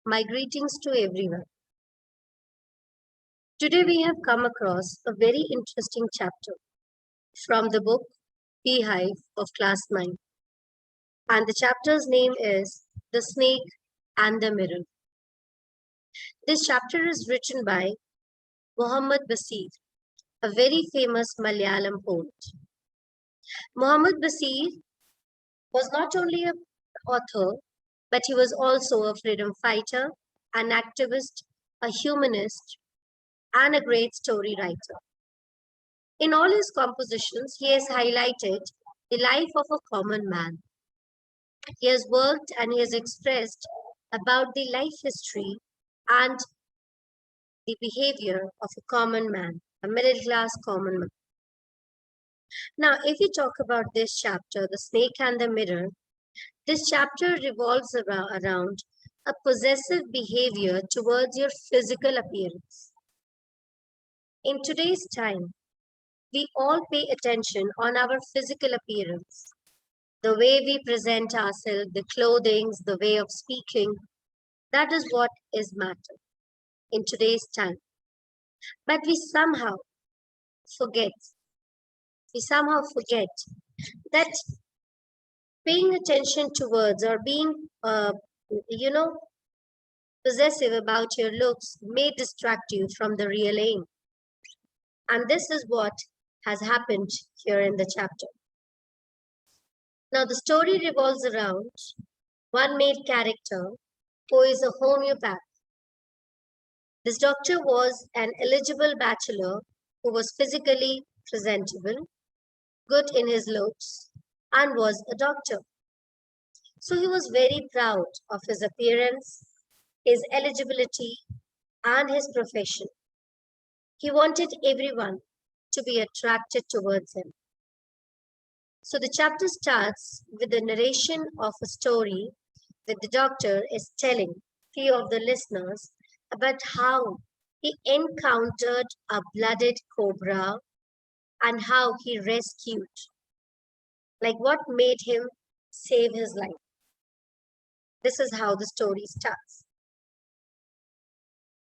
My greetings to everyone. Today we have come across a very interesting chapter from the book Beehive of Class 9, and the chapter's name is The Snake and the Mirror. This chapter is written by Muhammad Basir, a very famous Malayalam poet. Muhammad Basir was not only an author, but he was also a freedom fighter, an activist, a humanist, and a great story writer. In all his compositions, he has highlighted the life of a common man. He has worked and he has expressed about the life history and the behavior of a common man, a middle class common man. Now, if we talk about this chapter, The Snake and the Mirror, this chapter revolves around a possessive behavior towards your physical appearance. In today's time, we all pay attention on our physical appearance, the way we present ourselves, the clothing, the way of speaking. That is what is matter in today's time. But forget, we somehow forget that paying attention towards or being, possessive about your looks may distract you from the real aim. And this is what has happened here in the chapter. Now, the story revolves around one main character who is a homeopath. This doctor was an eligible bachelor who was physically presentable, good in his looks, and was a doctor. So he was very proud of his appearance, his eligibility, and his profession. He wanted everyone to be attracted towards him. So the chapter starts with the narration of a story that the doctor is telling few of the listeners about how he encountered a blooded cobra and how he rescued, like what made him save his life. This is how the story starts.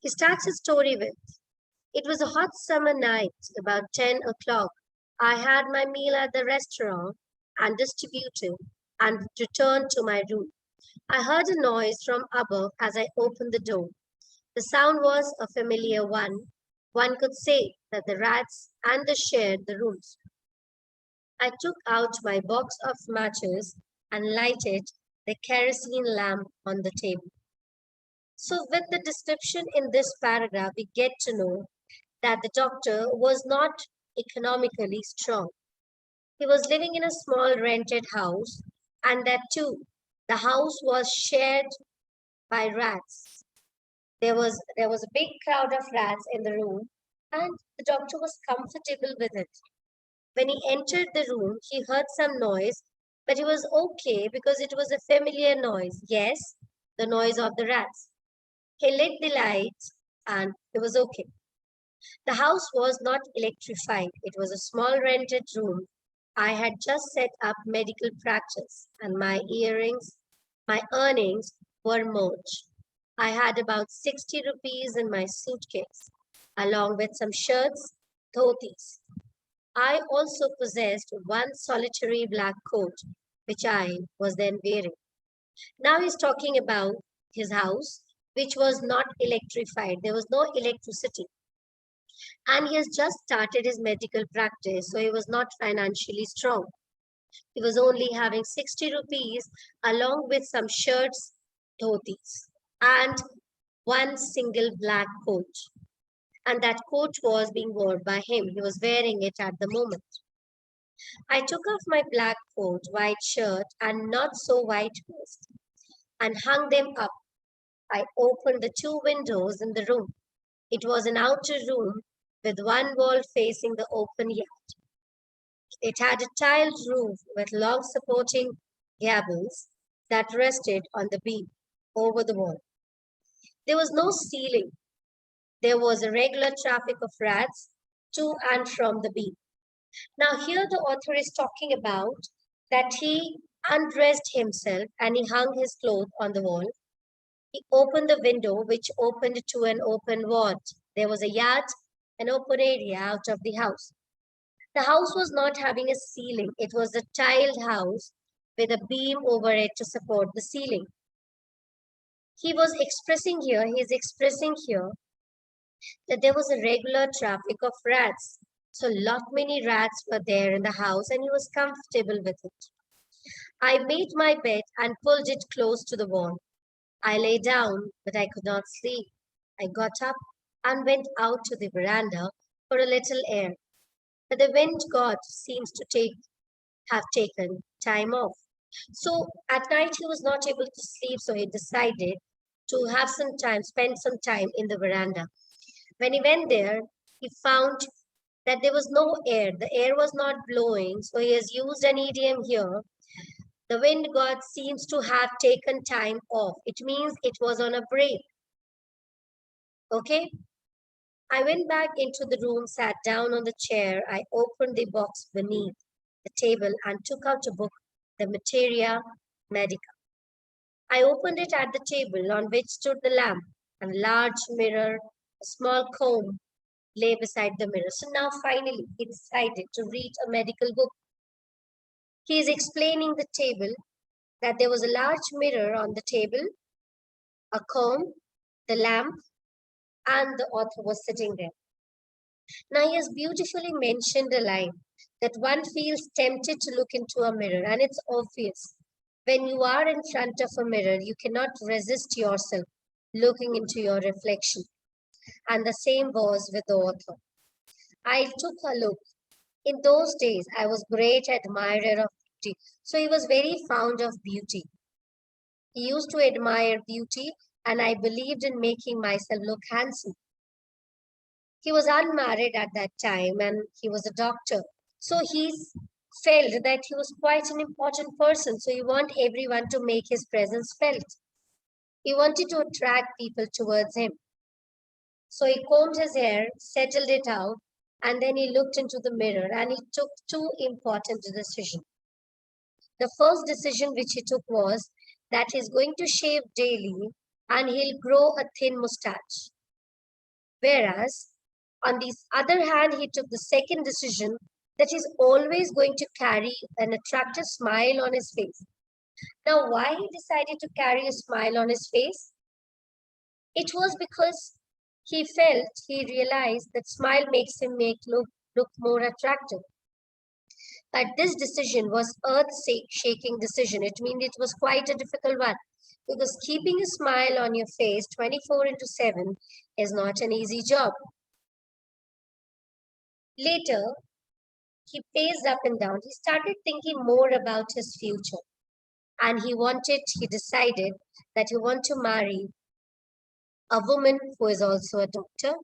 He starts his story with, "It was a hot summer night, about 10 o'clock. I had my meal at the restaurant and distributed and returned to my room. I heard a noise from above as I opened the door. The sound was a familiar one. One could say that the rats and the shared the rooms. I took out my box of matches and lighted the kerosene lamp on the table." So, with the description in this paragraph, we get to know that the doctor was not economically strong. He was living in a small rented house, and that too, the house was shared by rats. There was a big crowd of rats in the room, and the doctor was comfortable with it. When he entered the room, he heard some noise, but he was okay because it was a familiar noise. Yes, the noise of the rats. He lit the lights, and it was okay. The house was not electrified. It was a small rented room. I had just set up medical practice, and my earnings were much. I had about 60 rupees in my suitcase, along with some shirts, dhotis. I also possessed one solitary black coat, which I was then wearing. Now he's talking about his house, which was not electrified. There was no electricity. And he has just started his medical practice, so he was not financially strong. He was only having 60 rupees along with some shirts, dhotis, and one single black coat. And that coat was being worn by him. He was wearing it at the moment. I took off my black coat, white shirt, and not so white vest, and hung them up. I opened the two windows in the room. It was an outer room with one wall facing the open yard. It had a tiled roof with long supporting gables that rested on the beam over the wall. There was no ceiling. There was a regular traffic of rats to and from the beam. Now, here the author is talking about that he undressed himself and he hung his clothes on the wall. He opened the window, which opened to an open vault. There was a yard, an open area out of the house. The house was not having a ceiling. It was a tiled house with a beam over it to support the ceiling. He is expressing here that there was a regular traffic of rats. So lot many rats were there in the house and he was comfortable with it. I made my bed and pulled it close to the wall. I lay down, but I could not sleep. I got up and went out to the veranda for a little air. But the wind god seems to have taken time off. So at night he was not able to sleep, so he decided to spend some time in the veranda. When he went there, he found that there was no air. The air was not blowing, so he has used an idiom here. The wind god seems to have taken time off. It means it was on a break. Okay? I went back into the room, sat down on the chair. I opened the box beneath the table and took out a book, the Materia Medica. I opened it at the table on which stood the lamp, and a large mirror, a small comb lay beside the mirror. So now finally he decided to read a medical book. He is explaining the table that there was a large mirror on the table, a comb, the lamp, and the author was sitting there. Now he has beautifully mentioned a line that one feels tempted to look into a mirror, and it's obvious. When you are in front of a mirror, you cannot resist yourself looking into your reflection. And the same was with the author. I took a look. In those days, I was great admirer of beauty. So he was very fond of beauty. He used to admire beauty, and I believed in making myself look handsome. He was unmarried at that time, and he was a doctor. So he felt that he was quite an important person. So he wanted everyone to make his presence felt. He wanted to attract people towards him. So he combed his hair, settled it out, and then he looked into the mirror and he took two important decisions. The first decision which he took was that he's going to shave daily and he'll grow a thin mustache. Whereas, on the other hand, he took the second decision that he's always going to carry an attractive smile on his face. Now, why he decided to carry a smile on his face? It was because he realized that smile makes him look more attractive. But this decision was earth-shaking decision. It means it was quite a difficult one because keeping a smile on your face 24 into 7 is not an easy job. Later, he paced up and down. He started thinking more about his future. And he decided that he wanted to marry a woman who is also a doctor,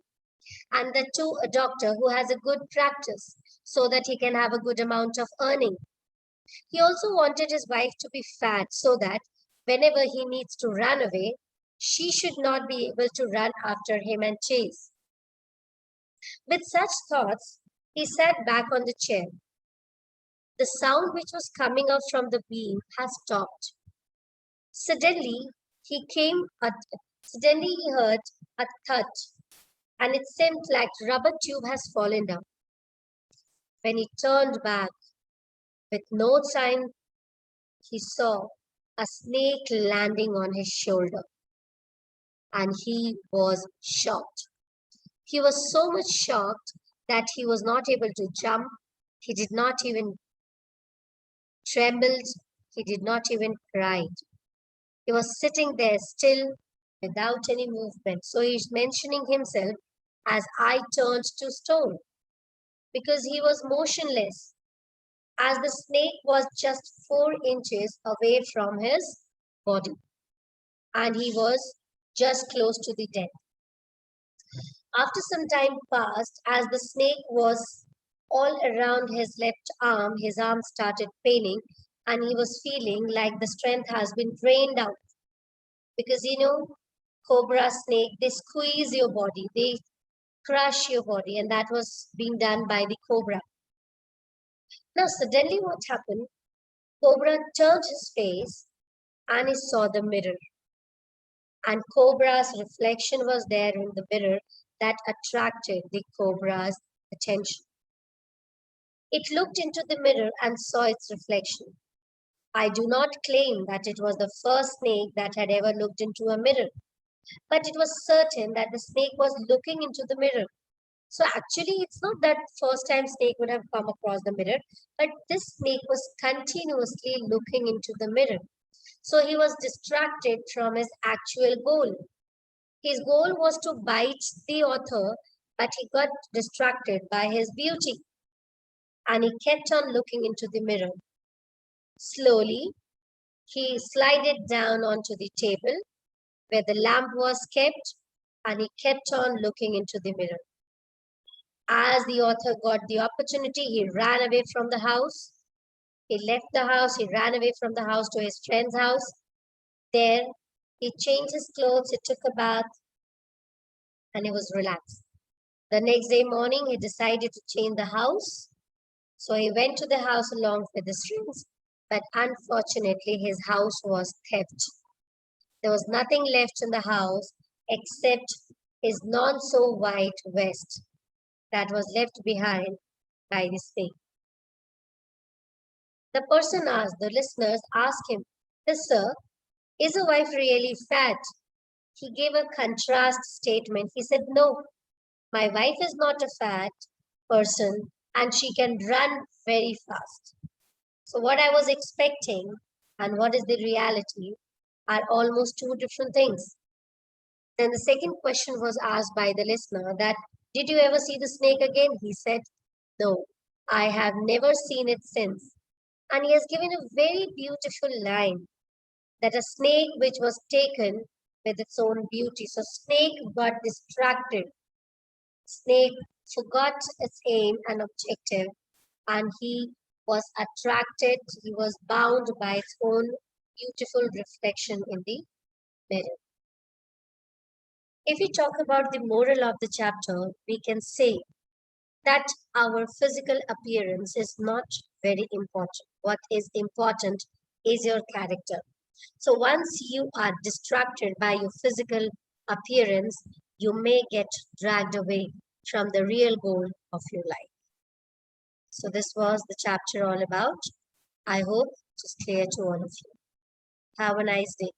and a doctor who has a good practice so that he can have a good amount of earning. He also wanted his wife to be fat so that whenever he needs to run away, she should not be able to run after him and chase. With such thoughts, he sat back on the chair. The sound which was coming out from the beam has stopped. Suddenly, suddenly he heard a thud, and it seemed like rubber tube has fallen down. When he turned back, with no sign, he saw a snake landing on his shoulder, and he was shocked. He was so much shocked that he was not able to jump. He did not even tremble. He did not even cry. He was sitting there still without any movement. So he's mentioning himself as I turned to stone because he was motionless as the snake was just 4 inches away from his body and he was just close to the death. After some time passed, as the snake was all around his arm started paining and he was feeling like the strength has been drained out. Because cobra snake, they squeeze your body, they crush your body, and that was being done by the cobra. Now, suddenly, what happened? Cobra turned his face and he saw the mirror. and cobra's reflection was there in the mirror that attracted the cobra's attention. It looked into the mirror and saw its reflection. I do not claim that it was the first snake that had ever looked into a mirror, but it was certain that the snake was looking into the mirror. So actually, it's not that first time snake would have come across the mirror, but this snake was continuously looking into the mirror. So he was distracted from his actual goal. His goal was to bite the author, but he got distracted by his beauty and he kept on looking into the mirror. Slowly, he slided down onto the table where the lamp was kept and he kept on looking into the mirror. As the author got the opportunity, he ran away from the house. He left the house, he ran away from the house to his friend's house. There, he changed his clothes, he took a bath, and he was relaxed. The next day morning, he decided to change the house. So he went to the house along with his friends, but unfortunately, his house was theft. There was nothing left in the house except his not so white vest that was left behind by the snake. The person asked, the listeners asked him, Sir, is a wife really fat? He gave a contrast statement. He said, No, my wife is not a fat person and she can run very fast. So, what I was expecting and what is the reality are almost two different things. Then the second question was asked by the listener that, did you ever see the snake again? He said, No, I have never seen it since. And he has given a very beautiful line that a snake which was taken with its own beauty. So snake got distracted. Snake forgot its aim and objective and he was attracted, he was bound by its own beautiful reflection in the mirror. If we talk about the moral of the chapter, we can say that our physical appearance is not very important. What is important is your character. So once you are distracted by your physical appearance, you may get dragged away from the real goal of your life. So this was the chapter all about. I hope it was clear to all of you. Have a nice day.